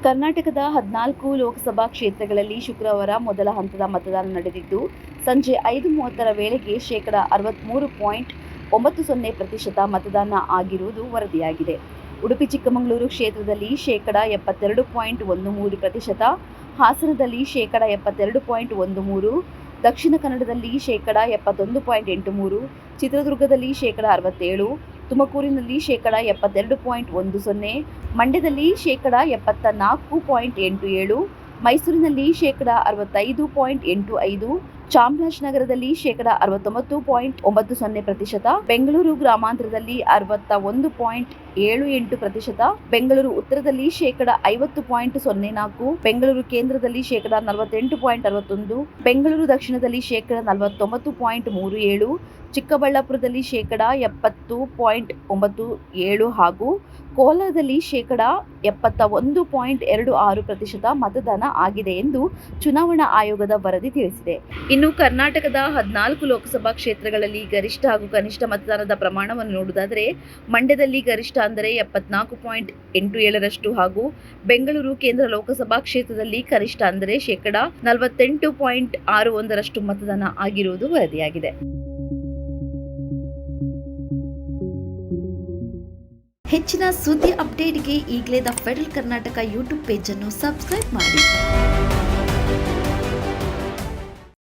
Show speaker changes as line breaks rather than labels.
ಕರ್ನಾಟಕದ 14 ಲೋಕಸಭಾ ಕ್ಷೇತ್ರಗಳಲ್ಲಿ ಶುಕ್ರವಾರ ಮೊದಲ ಹಂತದ ಮತದಾನ ನಡೆದಿದ್ದು, ಸಂಜೆ 5:30 ವೇಳೆಗೆ 63.90% ಮತದಾನ ಆಗಿರುವುದು ವರದಿಯಾಗಿದೆ. ಉಡುಪಿ ಚಿಕ್ಕಮಗಳೂರು ಕ್ಷೇತ್ರದಲ್ಲಿ 72.13%, ಹಾಸನದಲ್ಲಿ 72.13%, ದಕ್ಷಿಣ ಕನ್ನಡದಲ್ಲಿ 71.83%, ಚಿತ್ರದುರ್ಗದಲ್ಲಿ 67%, ತುಮಕೂರಿನಲ್ಲಿ 72.10%, ಮಂಡ್ಯದಲ್ಲಿ 74.87%, ಮೈಸೂರಿನಲ್ಲಿ 65.85%, ಚಾಮರಾಜನಗರದಲ್ಲಿ 69.90%, ಬೆಂಗಳೂರು ಗ್ರಾಮಾಂತರದಲ್ಲಿ 61.78%, ಬೆಂಗಳೂರು ಉತ್ತರದಲ್ಲಿ 50.04%, ಬೆಂಗಳೂರು ಕೇಂದ್ರದಲ್ಲಿ 48.61%, ಬೆಂಗಳೂರು ದಕ್ಷಿಣದಲ್ಲಿ 49.37%, ಚಿಕ್ಕಬಳ್ಳಾಪುರದಲ್ಲಿ 70.97% ಹಾಗೂ ಕೋಲಾರದಲ್ಲಿ 71.26% ಮತದಾನ ಆಗಿದೆ ಎಂದು ಚುನಾವಣಾ ಆಯೋಗದ ವರದಿ ತಿಳಿಸಿದೆ. ಇನ್ನು ಕರ್ನಾಟಕದ 14 ಲೋಕಸಭಾ ಕ್ಷೇತ್ರಗಳಲ್ಲಿ ಗರಿಷ್ಠ ಹಾಗೂ ಕನಿಷ್ಠ ಮತದಾನದ ಪ್ರಮಾಣವನ್ನು ನೋಡುವುದಾದರೆ, ಮಂಡ್ಯದಲ್ಲಿ ಗರಿಷ್ಠ ಅಂದರೆ 74.87% ಹಾಗೂ ಬೆಂಗಳೂರು ಕೇಂದ್ರ ಲೋಕಸಭಾ ಕ್ಷೇತ್ರದಲ್ಲಿ ಕನಿಷ್ಠ ಅಂದರೆ 48.61% ಮತದಾನ ಆಗಿರುವುದು ವರದಿಯಾಗಿದೆ. ಹೆಚ್ಚಿನ ಸುದ್ದಿ ಅಪ್ಡೇಟ್ಗೆ ಈಗಲೇ the federal Karnataka YouTube page ಅನ್ನು ಸಬ್ಸ್ಕ್ರೈಬ್ ಮಾಡಿ.